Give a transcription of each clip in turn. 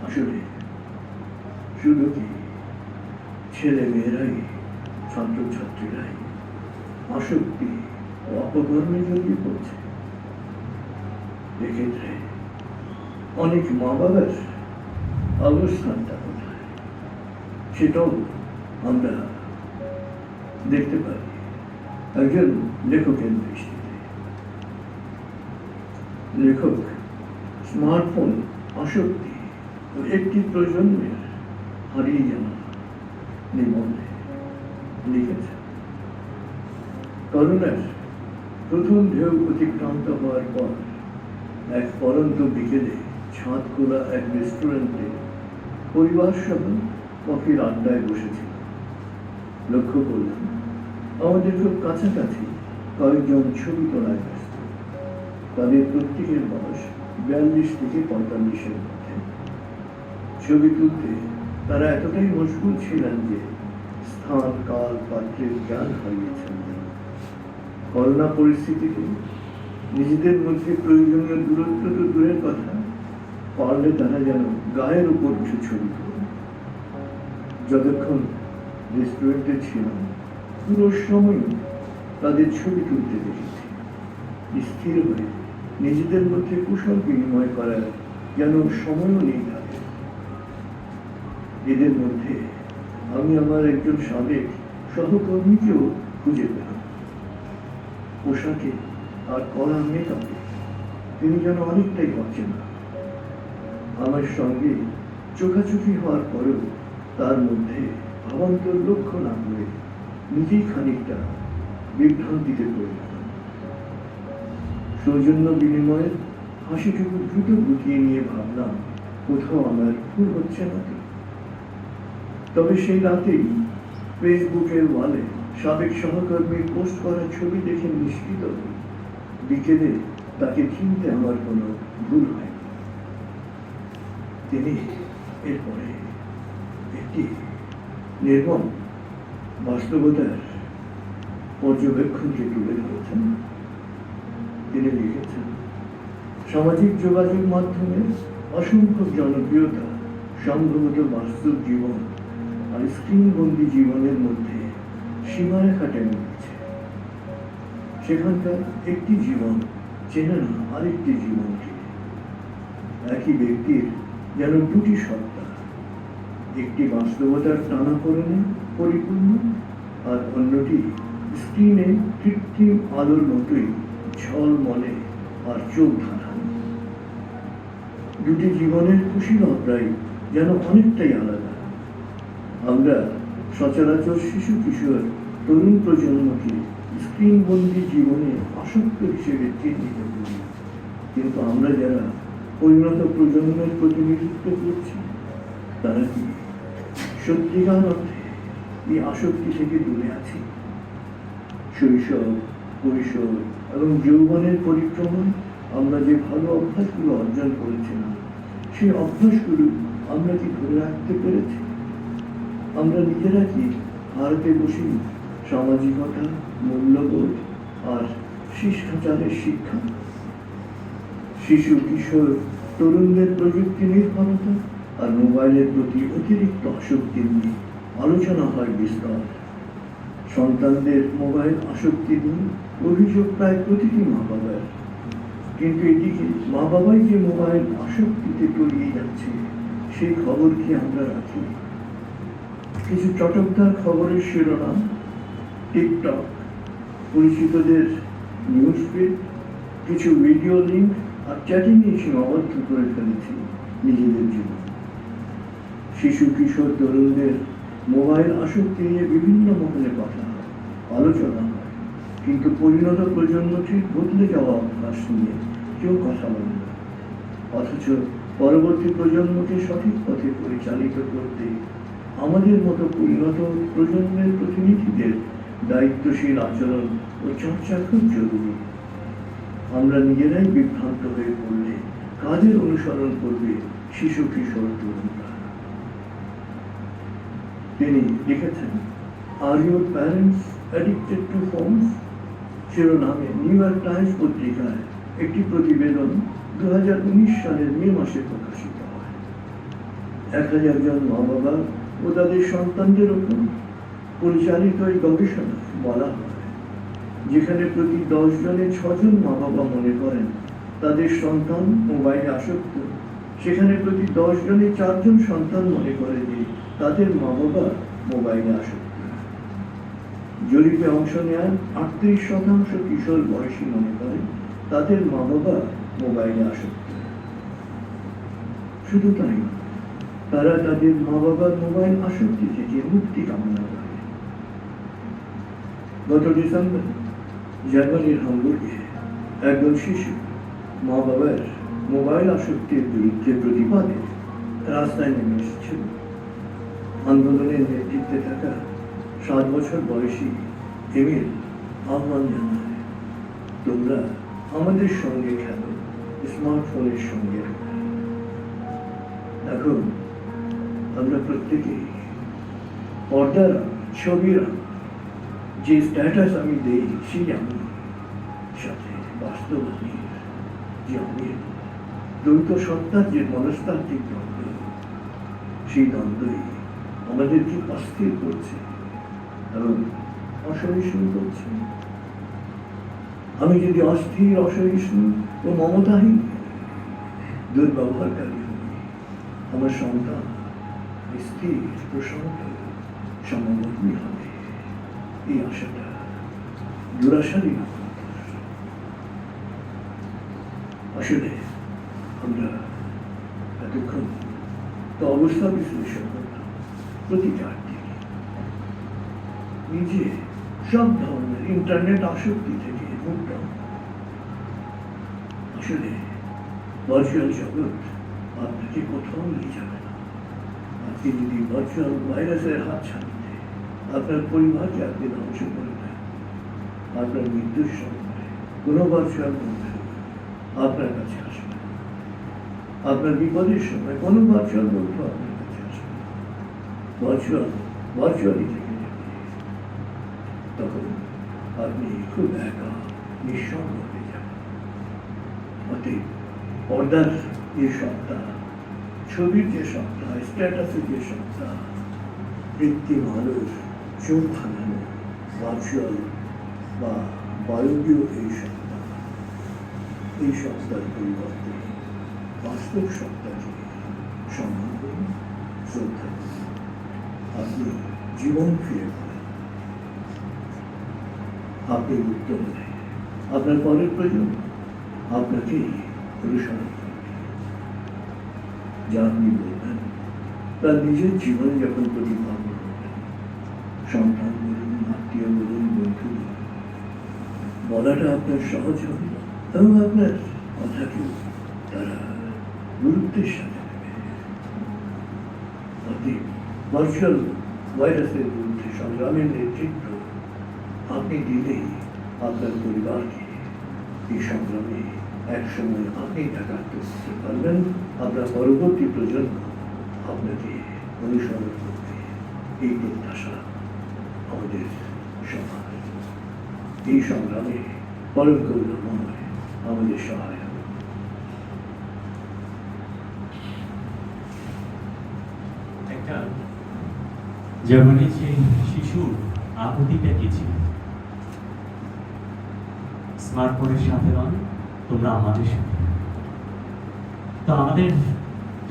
আসলে শুধু কি ছেলে মেয়েরাই, ছাত্রছাত্রীরাই আসক্তি ও অপকর্মে জড়িয়ে পড়ছে? এক্ষেত্রে অনেক মা বাবার অবস্থানটা কোথায় সেটাও আমরা দেখতে পারি একজন লেখকের দৃষ্টিতে। লেখক স্মার্টফোন আসক্তি ও একটি প্রজন্মের হারিয়ে যাওয়া নিবন্ধে লিখেছেন, করোনার প্রথম ঢেউ অতিক্রান্ত হওয়ার পর এক পরন্ত বিকেলে ছাদ খোলা এক রেস্টুরেন্টে পরিবার সহ কফির আড্ডায় বসেছিল। লক্ষ্য করলাম আমাদের খুব কাছাকাছি কয়েকজন ছবি তোলায় ব্যস্ত। তাদের প্রত্যেকের বয়স 42 থেকে 45-এর মধ্যে। ছবি তুলতে তারা এতটাই মশগুল ছিলেন যে স্থান কাল পাত্রের জ্ঞান হারিয়েছেন। করোনা পরিস্থিতিতে নিজেদের মধ্যে প্রয়োজনীয় দূরত্ব তো দূরের কথা, পারলে তারা যেন গায়ের উপর উঠে ছবি তোলেন। যতক্ষণ রেস্টুরেন্টে ছিলাম পুরো সময় তাদের ছবি তুলতে দেখেছি। স্থির হয়ে নিজেদের মধ্যে কুশল বিনিময় করার যেন সময়ও নেই তাদের। এদের মধ্যে আমি আমার একজন সাবেক সহকর্মীকেও খুঁজে পেলাম। পোশাকে আর কড়া মেকআপে তিনি যেন অনেকটাই অচেনা। আমার সঙ্গে চোখাচোখি হওয়ার পরেও তার মধ্যে ভাবান্তর লক্ষ্য না করে নিজেই খানিকটা বিভ্রান্তিতে পড়ে গেলাম। সৌজন্য বিনিময়ের হাসিটুকু দ্রুত গুটিয়ে নিয়ে ভাবলাম কোথাও আমার ভুল হচ্ছে না তো। তবে সেই রাতেই ফেসবুকের ওয়ালে সাবেক সহকর্মীর পোস্ট করা ছবি দেখে নিশ্চিত হই বিকেলে তাকে চিনতে আমার কোনো ভুল হয়নি। তিনি এরপরে একটি নির্মম বাস্তবতার পর্যবেক্ষণকে তুলে ধরেছেন। তিনি লিখেছেন, সামাজিক যোগাযোগ মাধ্যমে অসংখ্য জনপ্রিয়তা সম্ভবত বাস্তব জীবন আর স্ক্রিনবন্দি জীবনের মধ্যে সীমারেখা টেনে দিচ্ছে। সেখানকার একটি জীবন চেনে না আরেকটি জীবনকে। একই ব্যক্তির যেন দুটি সত্তা, একটি বাস্তবতার টানাপোড়েনে পরিপূর্ণ আর অন্যটি স্ক্রিনে কৃত্রিম আলোর মতোই ঝলমলে আর চোখ ধাঁধানো। দুটি জীবনের কুশীলতাই যেন অনেকটাই আলাদা। আমরা সচরাচর শিশু কিশোর তরুণ প্রজন্মকে স্ক্রিনবন্দি জীবনে আসক্ত হিসেবে চিহ্নিত করি, কিন্তু আমরা যারা পরিণত প্রজন্মের প্রতিনিধিত্ব করছি তারা কি সত্যিকার অর্থে এই আসক্তি থেকে দূরে আছি? শৈশব, কৈশোর এবং যৌবনের পরিক্রমায় আমরা যে ভালো অভ্যাসগুলো অর্জন করেছিলাম সেই অভ্যাসগুলো আমরা কি ধরে রাখতে পেরেছি? আমরা নিজেরা কি ভারতে বসি সামাজিকতা, মূল্যবোধ আর শিষ্টাচারের শিক্ষা? শিশু কিশোর তরুণদের প্রযুক্তি নির্ভরতা আর মোবাইলের প্রতি অতিরিক্ত আসক্তি নিয়ে আলোচনা হয় বিস্তর। সন্তানদের মোবাইল আসক্তি নিয়ে অভিযোগ প্রায় প্রতিটি মা বাবার। কিন্তু এদিকে মা বাবাই যে মোবাইল আসক্তিতে তলিয়ে যাচ্ছে সেই খবর কি আমরা রাখি? কিছু চটকদার খবরের শিরোনাম, টিকটক, পরিচিতদের নিউজ ফিড, কিছু ভিডিও লিঙ্ক আর চ্যাটিং নিয়ে সীমাবদ্ধ করে ফেলেছি নিজেদের জীবন। শিশু কিশোর তরুণদের মোবাইল আসক্তি নিয়ে বিভিন্ন মহলে কথা হয়, আলোচনা হয়, কিন্তু পরিণত প্রজন্মটির বদলে যাওয়া অভ্যাস নিয়ে কেউ কথা বলে না। অথচ পরবর্তী প্রজন্মকে সঠিক পথে পরিচালিত করতে আমাদের মতো পরিণত প্রজন্মের প্রতিনিধিদের দায়িত্বশীল আচরণ ও চর্চা খুব জরুরি। আমরা নিজেরাই বিভ্রান্ত হয়ে পড়লে কাদের অনুসরণ করবে শিশু কিশোর তরুণরা? তিনি লিখেছেন, are your parents addicted to phones? শিরোনামে নিউ ইয়র্ক টাইমস পত্রিকায় একটি প্রতিবেদন 2019 সালের মে মাসে প্রকাশিত হয়। 1000 জন মা বাবা ও তাদের সন্তানদের উপর পরিচালিত এই গবেষণা বলা হয়, যেখানে প্রতি 10 জনে 6 জন মা বাবা মনে করেন তাদের সন্তান মোবাইলে আসক্ত, সেখানে প্রতি 10 জনে 4 জন সন্তান মনে করে যে তাদের মা বাবা মোবাইলে আসক্ত। জরিপে অংশ নেওয়া 38% কিশোর বয়সী মনে করে তাদের মা বাবা মোবাইলে আসক্ত। শুধু তাই নয়, তারা তাদের মা বাবার মোবাইল আসক্তি থেকে মুক্তি কামনা করে। গত ডিসেম্বর জার্মানির হামবুর্গে একজন শিশু মা বাবার মোবাইল আসক্তির বিরুদ্ধে প্রতিবাদে রাস্তায় নেমে এসেছিল। আন্দোলনের নেতৃত্বে থাকা 7 বছর বয়সী এমিল আহ্বান জানায়, তোমরা আমাদের সঙ্গে খেলো, স্মার্টফোনের সঙ্গে। এখন আমরা প্রত্যেকেই পর্দার ছবির যে স্ট্যাটাস আমি দেই সেই আমি সাথে বাস্তবায়নের যে আমি দ্বৈত সত্তার যে মনস্তাত্ত্বিক দ্বন্দ্ব, সেই দ্বন্দ্বই আমাদেরকে অস্থির করছে এবং অসহিষ্ণু করছে। আমি যদি অস্থির, অসহিষ্ণু ও মমতাহীন দুর্ব্যবহারকারী হই, আমার সন্তান স্থির, প্রশান্ত, সমমগ্নী হবে। এই আশাটা দুরাশারই না। আসলে আমরা এতক্ষণ তো অবস্থা বিশ্লেষণ করলাম প্রতিকার থেকে, নিজে সব ধরনের ইন্টারনেট আসক্তি থেকে মুক্ত। আসলে ভার্চুয়াল জগৎ আপনাকে কোথাও নিয়ে যাবে না। আপনি যদি ভার্চুয়াল ভাইরাসের হাত ছাড়িয়ে আপনার পরিবারকে আপনি ধ্বংস করে দেন, আপনার মৃত্যুর সময় কোনো ভার্চুয়াল বন্ধু আপনার কাছে আসবে না। আপনার বিপদের সময় কোনো ভার্চুয়াল বন্ধু আপনার কাছে আসবে না। ভার্চুয়ালি থেকে যাবে। তখন আপনি খুব একা, নিঃসঙ্গ হয়ে যাবেন। অতএব পর্দার যে সত্তা, ছবির যে সত্তা, স্ট্যাটাসের যে সত্তা, কৃত্রিম আলোর চোখ হানানো ভার্চুয়াল বা বায়বীয় এই সত্তার পরিবর্তে বাস্তব সত্তাকে সম্মান করুন, শ্রদ্ধা করুন। আপনি জীবন ফিরে পাবেন। আপনি উত্তম হলে আপনার পরের প্রয়োজন আপনাকেই অনুসরণ করবে। যা আপনি বলবেন তার নিজের জীবন যখন প্রতিপাদন করবেন, সন্তান বলুন, আত্মীয় বলুন, বন্ধু বলুন, বলাটা আপনার সহজ হবে এবং আপনার কথাকেও তারা গুরুত্বের সাথে নেবে। অতএব ভার্চুয়াল ভাইরাসের বিরুদ্ধে সংগ্রামের নেতৃত্ব আপনি দিলেই আপনার পরিবারকে এই সংগ্রামে একসময় আপনি একাত্ম করতে পারবেন। আপনার পরবর্তী প্রজন্ম আপনাকে অনুসরণ করবে। এই প্রত্যাশা আমাদের সবার। এই সংগ্রামে পরম করুণাময় আমাদের সহায়। একটা জার্মানির সেই শিশুর আকুতিটা কি ছিল? স্মার্টফোনের সাথে নয়, তোমরা আমাদের সাথে। তো আমাদের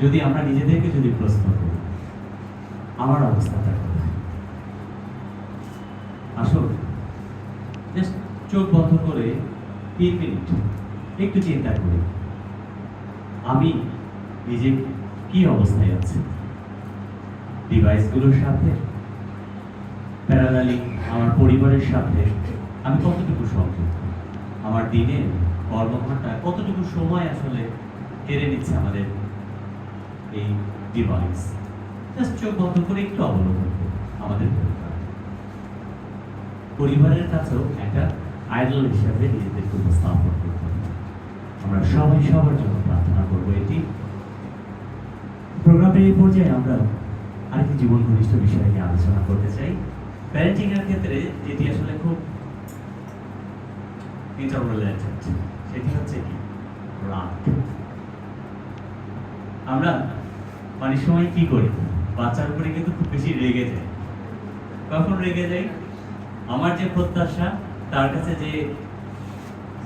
যদি আমরা নিজেদেরকে যদি প্রশ্ন করি, আমার অবস্থাটা কোথায়? আসল জাস্ট চোখ বন্ধ করে 3 মিনিট একটু চিন্তা করি, আমি নিজে কি অবস্থায় আছি? ডিভাইসগুলোর সাথে, প্যারালালি আমার পরিবারের সাথে আমি কতটুকু সংযুক্ত? আমার দিনে কর্মঘণ্টা কতটুকু সময় আসলে কেড়ে নিচ্ছে আমাদের এই ডিভাইস? জাস্ট চোখ বন্ধ করে একটু অবলোকন করি আমাদের পরিবারের কাছেও একটা আইডল হিসাবে নিজেদেরকে উপস্থাপন করতে হবে। আমরা সবাই সবার জন্য প্রার্থনা করবো। এটি প্রোগ্রামের এই পর্যায়ে আমরা আরেকটি জীবন ঘনিষ্ঠ বিষয় নিয়ে আলোচনা করতে চাই। প্যারেন্টিং এর ক্ষেত্রে যেটি আসলে খুব ইন্টাররিলেটেড, সেটি হচ্ছে কি? রাগ। আমরা অনেক সময় কি করি, বাচ্চার উপরে কিন্তু খুব বেশি রেগে যায়। কখন রেগে যাই? আমার যে প্রত্যাশা, তার কাছে যে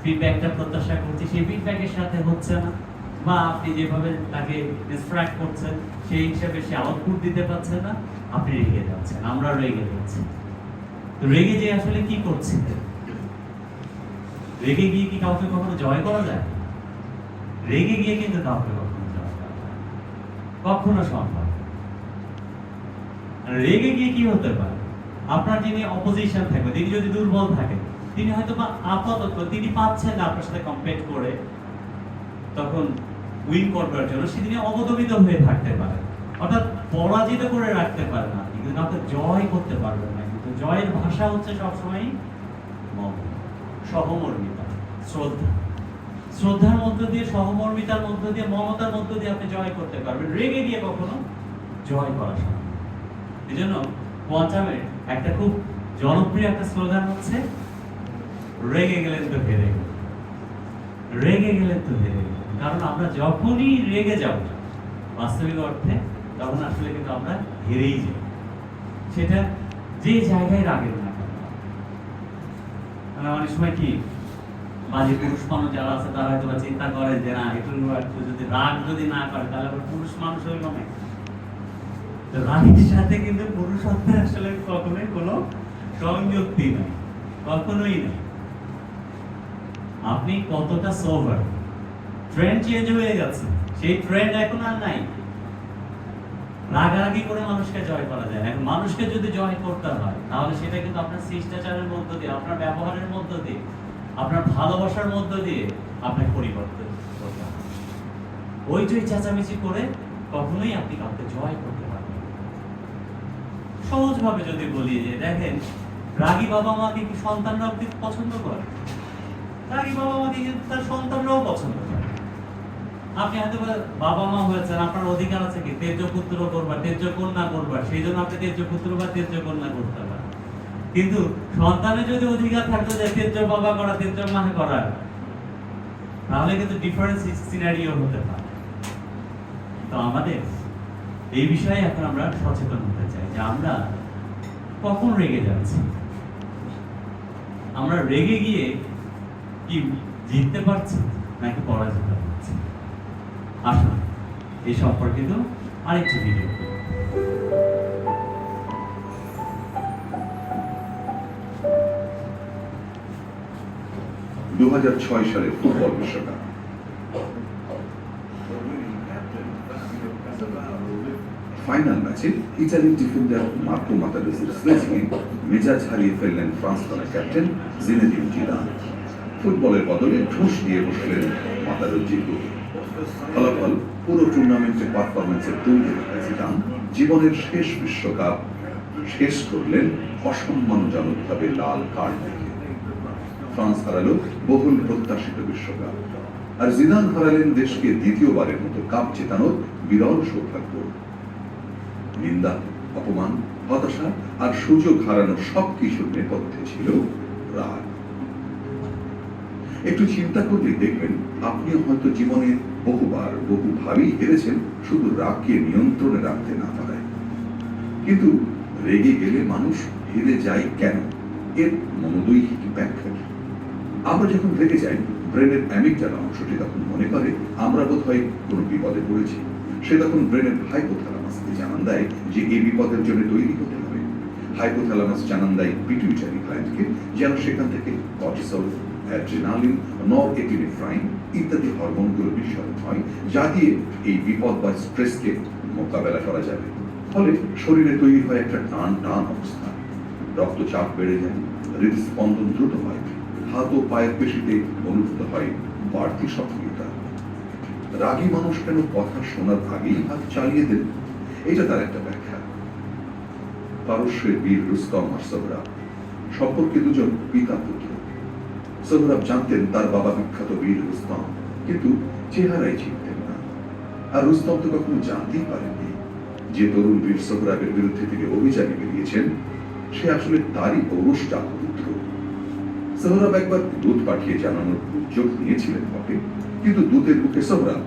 ফিডব্যাকটা প্রত্যাশা করছি, সেই ফিডব্যাকের সাথে হচ্ছে না, বা আপনি যেভাবে তাকে ইনস্ট্রাক্ট করছেন সেই হিসাবে সে আউটপুট দিতে পারছে না, আপনি রেগে যাচ্ছেন, আমরা রেগে যাচ্ছি। তো রেগে যে আসলে কি করছি? রেগে গিয়ে কি কাউকে কখনো জয় করা যায়? রেগে গিয়ে কিন্তু কাউকে কখনো জয় করা যায় না। কখনো সম্ভব না। আর রেগে গিয়ে কি হতে পারে? আপনার যিনি অপোজিশন থাকবে, তিনি যদি দুর্বল থাকেন, তিনি হয়তো বা আপাতত তিনি পাচ্ছেন না আপনার সাথে কম্পিট করে তখন উইন করবার জন্য, সেদিনে অবদমিত হয়ে থাকতে পারে, অর্থাৎ পরাজিত করে রাখতে পারে না, কিন্তু কাউকে জয় করতে পারবেন না। কিন্তু জয়ের ভাষা হচ্ছে সবসময় মম, সহমর্মিতা, শ্রদ্ধা। শ্রদ্ধার মধ্য দিয়ে, সহমর্মিতার মধ্য দিয়ে, মমতার মধ্য দিয়ে আপনি জয় করতে পারবেন। রেগে গিয়ে কখনো জয় করা সম্ভব। এই জন্য কোয়ান্টামের একটা খুব জনপ্রিয় একটা স্লোগান হচ্ছে, রেগে গেলেন তো হেরে গেলেন, রেগে গেলেন তো হেরে গেলেন। কারণ আমরা যখনই রেগে যাব বাস্তবিক অর্থে, তখন আসলে কিন্তু আমরা হেরেই যাই, সেটা যে জায়গায় রাগের না কেন। মানে অনেক সময় কি বাজে পুরুষ মানুষ যারা আছে তারা হয়তো চিন্তা করে যে না, একটু যদি রাগ যদি না করে তাহলে আবার পুরুষ মানুষ হইল না। তো রাগের সাথে কিন্তু পুরুষত্বের আসলে কখনোই কোনো সংযুক্তি নাই, কখনোই নেই। আপনি কতটা সোভার, ট্রেন্ড চেঞ্জ হয়ে গেছে, সেই ট্রেন্ড এখন আর নাই। রাগারাগি করে মানুষকে জয় করা যায়। এখন মানুষকে যদি জয় করতে হয়, তাহলে সেটা কিন্তু আপনার শিষ্টাচারের মধ্য দিয়ে, আপনার ব্যবহারের মধ্য দিয়ে, আপনার ভালোবাসার মধ্য দিয়ে আপনাকে পরিবর্তন করতে হবে। ওই চেঁচামেচি করে কখনোই আপনি কাউকে জয় করতে পারবেন না। সহজভাবে যদি বলি যে দেখেন, রাগী বাবা মাকে কি সন্তানরাও কি পছন্দ করে? রাগী বাবা মাকে কিন্তু তার সন্তানরাও পছন্দ করে। আপনি হয়তো বাবা মা হয়েছেন, আপনার অধিকার আছে কি তেজ্য পুত্র করবার, তেজ্য কন্যা করবার, সেই জন্য আপনি তেজ্য পুত্র বা তেজ্য কন্যা করতে পারেন। কিন্তু সন্তানের যদি অধিকার থাকতো যে তেজ্য বাবা করা, তেজ্য মা করার, তাহলে কিন্তু ডিফারেন্ট সিনারিও হতে পারে। তো আমাদের এই বিষয়ে এখন আমরা সচেতন হতে চাই যে আমরা কখন রেগে যাচ্ছি। আমরা রেগে গিয়ে কি জিততে পারছি নাকি পরাজিত হচ্ছি? আসুন এই সম্পর্কিত আরেকটি ভিডিও। 2006 সালের ফুটবল বিশ্বকাপ। ফাইনাল ম্যাচে ইতালির ডিফেন্ডার মার্কো মাতারেজের স্লেজিংয়ে মেজাজ হারিয়ে ফেললেন ফ্রান্স দলের ক্যাপ্টেন জিনেদিন জিদান। ফুটবলের বদলে ঠুস দিয়ে বসলেন মাতারেজ্জির গোল। ফলাফল, পুরো টুর্নামেন্টে পারফরমেন্সের তুঙ্গে থাকা জিদান জীবনের শেষ বিশ্বকাপ শেষ করলেন অসম্মানজনকভাবে লাল কার্ড দেখে। ফ্রান্স হারালো বহুল প্রত্যাশিত বিশ্বকাপ, আর জিদান হারালেন দেশকে দ্বিতীয়বারের মতো কাপ জেতানোর বিরল সৌভাগ্য। নিন্দা, অপমান, হতাশা আর সুযোগ হারানোর সবকিছুর নেপথ্যে ছিল রাগ। একটু চিন্তা করলে দেখবেন, আপনিও হয়তো জীবনে বহুবার বহুভাবেই হেরেছেন শুধু রাগকে নিয়ন্ত্রণে রাখতে না পারায়। কিন্তু রেগে গেলে মানুষ হেরে যায় কেন? এর মনোদৈহিক ব্যাখ্যা কি? আমরা যখন রেগে যাই, ব্রেনের অ্যামিগডালা অংশটি তখন মনে করে আমরা বোধহয় কোনো বিপদে পড়েছি। সে তখন ব্রেনের হাইপোথ্যালামাসকে জানান দেয় যে এই বিপদের জন্য তৈরি হতে হবে। হাইপোথ্যালামাস জানান দেয় পিটুইটারি গ্ল্যান্ডকে যেন সেখান থেকে কর্টিসল, অ্যাড্রিনালিন, নরএপিনেফ্রাইন ইত্যাদি হরমোনগুলো নিঃসরণ হয়, যা দিয়ে এই বিপদ বা স্ট্রেসকে মোকাবেলা করা যাবে। ফলে শরীরে তৈরি হয় একটা টান টান অবস্থা, রক্তচাপ বেড়ে যায়, হৃদস্পন্দন দ্রুত হয়, হাত ও পায়ের পেশিতে অনুভূত হয় বাড়তি সক্রিয়তা। রাগী মানুষ কেন কথা শোনার আগেই হাত চালিয়ে দেন? এটা তার একটা ব্যাখ্যা। পারস্যের বীর রুস্তম আর সোহরাব সম্পর্কে দুজন পিতা পুত্র। সোহরাব জানতেন তার বাবা বিখ্যাত বীর রুস্তম, কিন্তু চেহারাই চিনতেন না। আর রুস্তম তো কখনো জানতেই পারেননি যে তরুণ বীর সোহরাবের বিরুদ্ধে তিনি অভিযানে বেরিয়েছেন সে আসলে তারই ঔরসজাত পুত্র। সোহরাব একবার দূত পাঠিয়ে জানানোর উদ্যোগ নিয়েছিলেন বটে, কিন্তু দূতের মুখে সোহরাব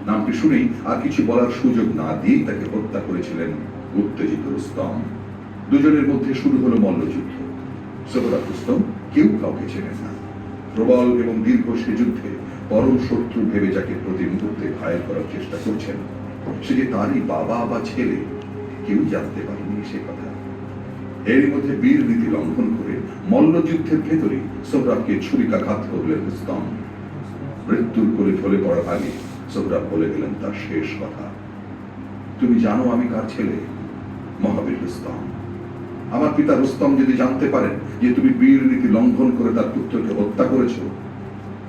নামটি শুনেই আর কিছু বলার সুযোগ না দিয়েই তাকে হত্যা করেছিলেন উত্তেজিত রুস্তম। দুজনের মধ্যে শুরু হলো মল্লযুদ্ধ। সোহরাব রুস্তম কেউ কাউকে চেনেন না। প্রবল এবং দীর্ঘ সে যুদ্ধে পরম শত্রু ভেবে যাকে প্রতি মুহূর্তে ঘায়েল করার চেষ্টা করছেন, সে যে তারই বাবা বা ছেলে, কেউ জানতে পারেনি সে কথা। এরই মধ্যে বীর নীতি লঙ্ঘন করে মল্লযুদ্ধের ভেতরে সোহরাবকে ছুরিকাঘাত করলেন রুস্তম। মৃত্যুর কোলে ঢলে পড়ার আগে সোহরাব বলে গেলেন তার শেষ কথা, তুমি জানো আমি কার ছেলে? মহাবীর রুস্তম। আমার পিতা রুস্তম যদি জানতে পারেন যে তুমি বীর নীতি লঙ্ঘন করে তার পুত্রকে হত্যা করেছ,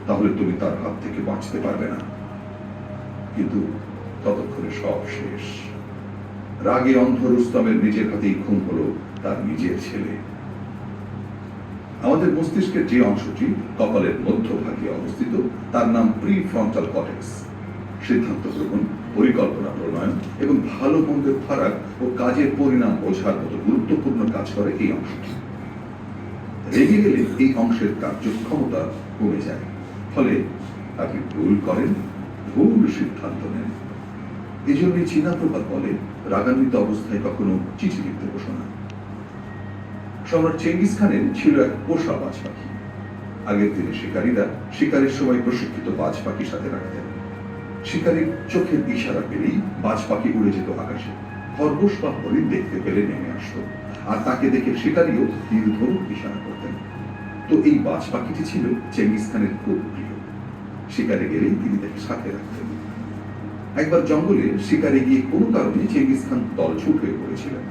তাহলে তুমি তার হাত থেকে বাঁচতে পারবে না। কিন্তু ততক্ষণে সব শেষ। রাগে অন্ধ রুস্তমের নিজের হাতেই খুন হলো তার নিজের ছেলে। আমাদের মস্তিষ্কের যে অংশটি কপালের মধ্যভাগে অবস্থিত তার নাম প্রিফ্রন্টাল কর্টেক্স। সিদ্ধান্ত গ্রহণ, পরিকল্পনা প্রণয়ন এবং ভালো মন্দের ফারাক ও কাজের পরিণাম বোঝার মতো গুরুত্বপূর্ণ কাজ করে এই অংশটি। রেগে গেলে এই অংশের কার্যক্ষমতা কমে যায়, ফলে আপনি ভুল করেন, ভুল সিদ্ধান্ত নেন। এই জন্যই চীনা প্রবাদ বলে, রাগান্বিত অবস্থায় কখনো চিঠি লিখতে বসো না। সম্রাট চেঙ্গিস খানের ছিল এক পোষা বাজ পাখি। আগের দিনে শিকারীরা শিকারের সময় প্রশিক্ষিত বাজ পাখির সাথে রাখতেন। শিকারীর চোখের ইশারা পেলেই বাজ পাখি উড়ে যেত আকাশে। খরগোশ বা হরিণ দেখতে পেলে নেমে আসতো, আর তাকে দেখে শিকারীও তীর ধনুক ইশারা করতেন। তো এই বাজ পাখিটি ছিল চেঙ্গিস খানের খুব প্রিয়। শিকারে গেলেই তিনি তাকে সাথে রাখতেন। একবার জঙ্গলে শিকারে গিয়ে কোনো কারণে চেঙ্গিস খান দলছুট হয়ে পড়েছিলেন।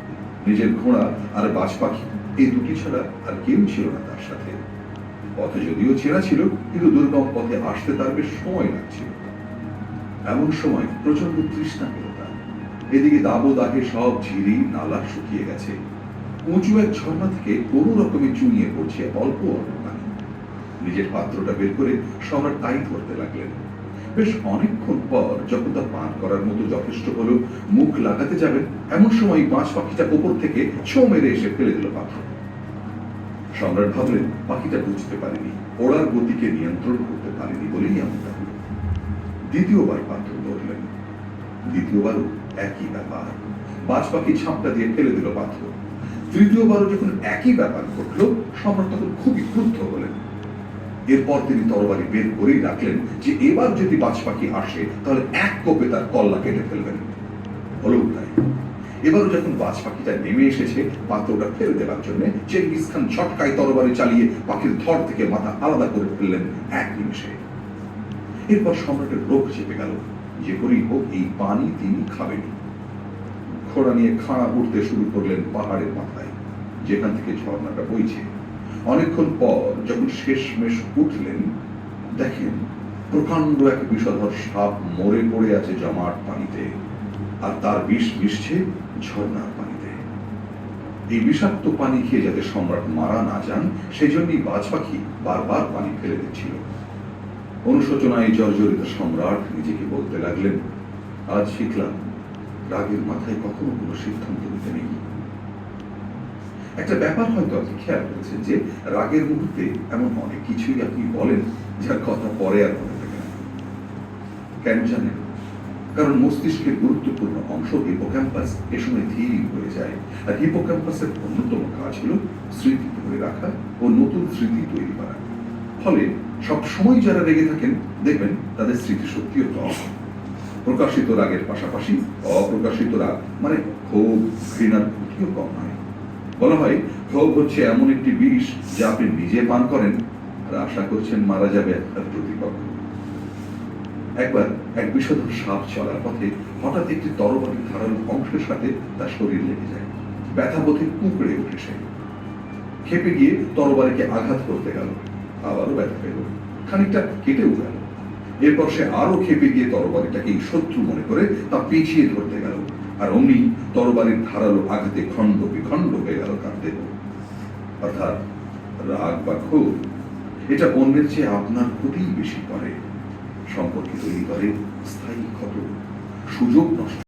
নিজের ঘোড়া আর বাজ পাখি এই দুটি ছাড়া আর কেউ ছিল না তার সাথে। পথে যদিও চেনা ছিল, কিন্তু দুর্গম পথে আসতে তার বেশ সময় লাগছিল। এমন সময় প্রচন্ড তৃষ্ণা পেল তার। এদিকে দাবদাহে সব ঝিরি নালা শুকিয়ে গেছে। উঁচু এক ঝর্ণা থেকে কোনো রকমে চুইয়ে পড়ছে অল্প অল্প পানি। নিজের পাত্রটা বের করে সম্রাট তাই ধরতে লাগলেন। বেশ অনেকক্ষণ পর যখন তা পান করার মতো যথেষ্ট হলো, মুখ লাগাতে যাবেন, এমন সময় বাজ পাখিটা উপর থেকে ছো মেরে এসে ফেলে দিল পাত্র। সম্রাট ভাবলেন পাখিটা বুঝতে পারেনি, ওড়ার গতিকে নিয়ন্ত্রণ করতে পারেনি বলেই এমনটা হলো। দ্বিতীয়বার পাত্র ধরলেন। দ্বিতীয়বারও একই ব্যাপার, বাজ পাখি ছাপটা দিয়ে ফেলে দিল পাত্র। তৃতীয়বারও যখন একই ব্যাপার ঘটলো, সম্রাট তখন খুবই ক্রুদ্ধ হলেন। এরপর তিনি তরবারি বের করেই রাখলেন যে এবার যদি বাজ পাখি আসে তাহলে এক কোপে তার কল্লা কেটে ফেলবেন। হলো তাই। এবারও যখন বাজ পাখিটা নেমে এসেছে পাত্রটা ফেলে দেওয়ার জন্য, চেঙ্গিস খান ঝটকায় তরবারি চালিয়ে পাখির ধর থেকে মাথা আলাদা করে ফেললেন এক নিমিষে। এরপর সম্রাটের রোগ চেপে গেল, যে করেই হোক এই পানি তিনি খাবেনি। ঘোড়া নিয়ে খাড়া উঠতে শুরু করলেন পাহাড়ের মাথায়, যেখান থেকে ঝর্ণাটা বইছে। অনেকক্ষণ পর যখন শেষমেশ উঠলেন, দেখেন প্রকাণ্ড এক বিষধর সাপ মরে পড়ে আছে জমাট পানিতে, আর তার বিষ মিশছে ঝর্ণার পানিতে। এই বিষাক্ত পানি খেয়ে যাতে সম্রাট মারা না যান, সেজন্যই বাজ পাখি বারবার পানি ফেলে দিচ্ছিল। অনুশোচনায় জর্জরিত সম্রাট নিজেকে বলতে লাগলেন, আজ শিখলাম রাগের মাথায় কখনো কোনো সিদ্ধান্ত নিতে নেই। একটা ব্যাপার হয়তো আপনি খেয়াল করেছেন যে রাগের মুহূর্তে এমন অনেক কিছুই আপনি বলেন যার কথা পরে আর মনে থাকে না। কেন জানেন? কারণ মস্তিষ্কের গুরুত্বপূর্ণ অংশ হিপোক্যাম্পাস এ সময় ধীর হয়ে যায়, আর হিপোক্যাম্পাসের অন্যতম কাজ হলো স্মৃতি ধরে রাখা ও নতুন স্মৃতি তৈরি করা। ফলে সব সময় যারা রেগে থাকেন দেখবেন তাদের স্মৃতিশক্তিও কম। প্রকাশিত রাগের পাশাপাশি অপ্রকাশিত রাগ মানে ক্ষোভ, ঘৃণার ক্ষতিও কম নয়। বলা হয় ক্ষোভ হচ্ছে এমন একটি বিষ যা আপনি নিজে পান করেন আর আশা করছেন মারা যাবে আপনার প্রতিপক্ষ। একবার এক বিষধর সাপ চলার পথে হঠাৎ একটি তরবারির ধারালো অংশের সাথে তার শরীর লেগে যায়। ব্যথা বোধে কুঁকড়ে উঠে সে খেপে গিয়ে তরবারিকে আঘাত করতে গেল, আবারও ব্যথা পেল, খানিকটা কেটেও গেল। এরপর সে আরো খেপে গিয়ে তরবারিটাকে শত্রু মনে করে তা পিছিয়ে ধরতে গেল, আর অমনি তরবারির ধারালো আঘাতে খণ্ড বিখণ্ড হয়ে গেল তার দেহ। অর্থাৎ রাগ বা ক্ষোভ এটা অন্যের চেয়ে আপনার ক্ষতিই বেশি করে, সম্পর্কে তৈরি করে স্থায়ী ক্ষত, সুযোগ নষ্ট